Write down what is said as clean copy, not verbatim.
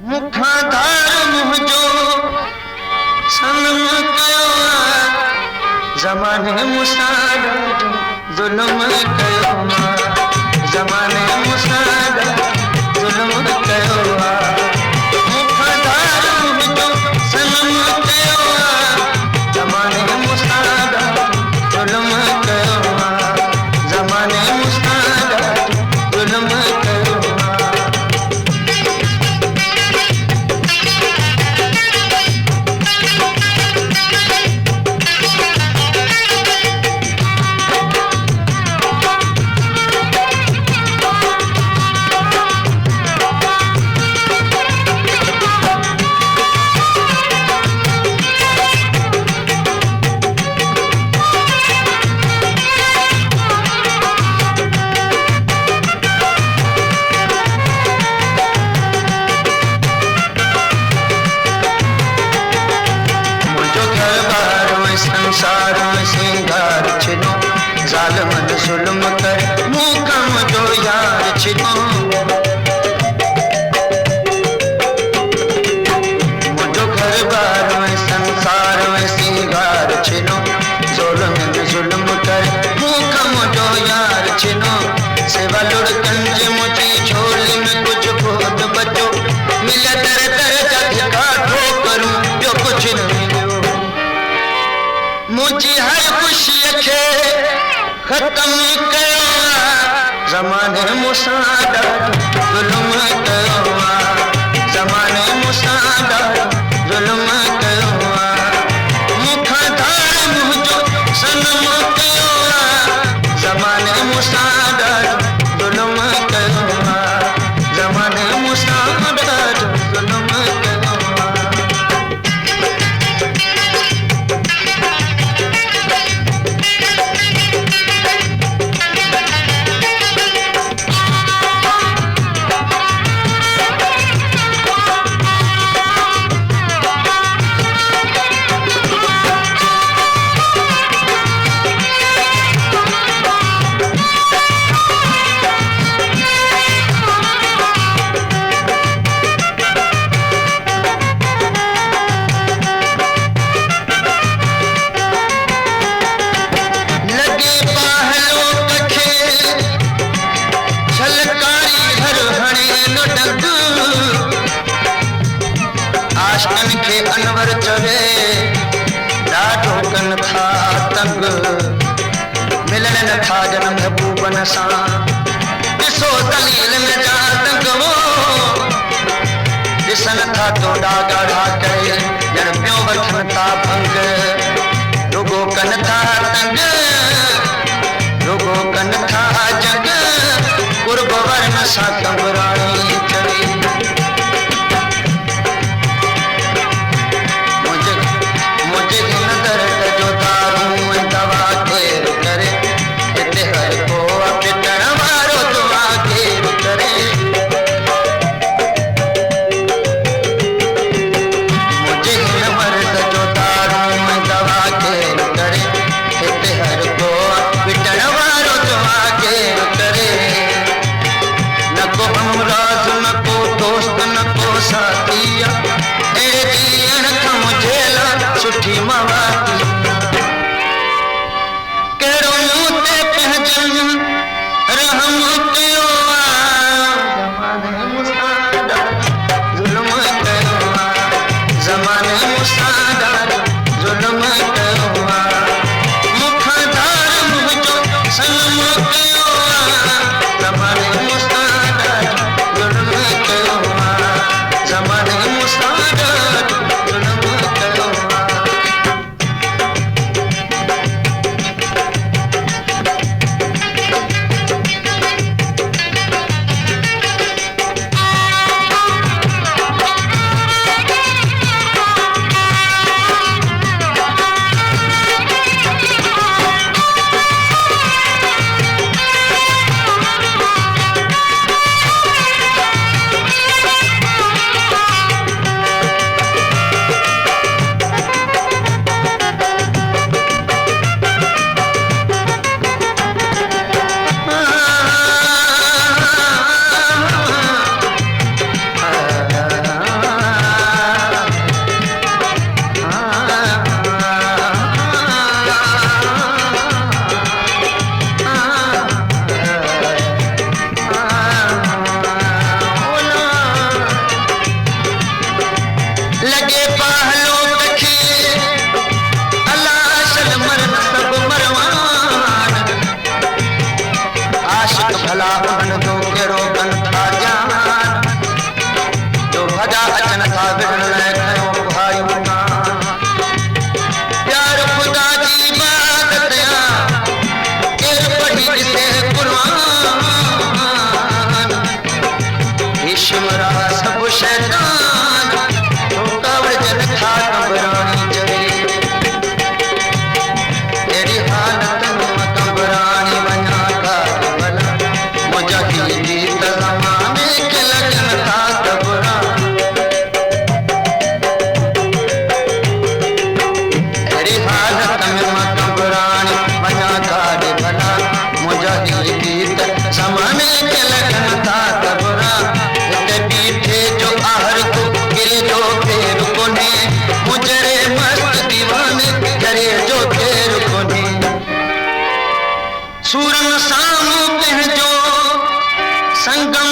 मुखाधार मुझो सनम कयो ज़माने मुसाद जुल्म कयो ज़माने मुसाद जुल्म कयो मुखाधार मुझो सनम कयो ज़माने मुसाद जुल्म कयो ज़माने मुसाद जुल्म कयो संसार में सिंगार छिनो जालिमन जुल्म कर मुकम जो यार छिनो मुझो घर बार में संसार में सिंगार छिनो जालिमन जुल्म कर मुकम जो यार छिनो सेवा लुढ़कन जे मुझी झोली में कुछ बहुत बचो मिले तेरे तेरे जग काठो करूं जो कुछ न मिलो मुझी हर खुशी खे खत्म कयो ज़माने मुसाद जुल्म कयो ज़माने मुसाद जुल्म कयो मुखाधार मुझो सनम कयो ज़माने मुसाद जुल्म कयो ज़माने मुसाद जुल्म कयो आशकन के अनवर चवे ॾाढो कन था तंग मिलन न था जन महबूबन सां ॾिसो दलील में जा तंग वो ॾिसन था तोड़ा ॻाढ़ा करे ॼण पियो वठन था भंग रुगो कन था तंग रुगो कन था जग कुर्ब वर्ण सां कंबराणी चवे सुठी मवाती कहिड़ो मूं ते पंहिंजन रहम कयो ज़माने मुसाद जुल्म कयो ज़माने मुसाद जुल्म कयो मुखाधार मुझो सनम कयो ज़माने मुसाद जुल्म कयो ज़माने जा अचन था बिगड़ने खयो भाई ना प्यार खुदा जी इबादत या केर पढ़ी जिसे कुरान ईश्वरा सब शैतान रुकावट जन था घबरानी चले तेरी हालत में घबरानी बना का भला मुझा की तज़माने के लगन था घबरा तेरी हालत में घबरानी बना का भला मुझा की तज़माने के लगन था घबरा पीछे जो आहर को गिरे जो फेर कोने मुजरे मस्त दीवाने करे जो फेर कोने सूरन सामू कह जो संगम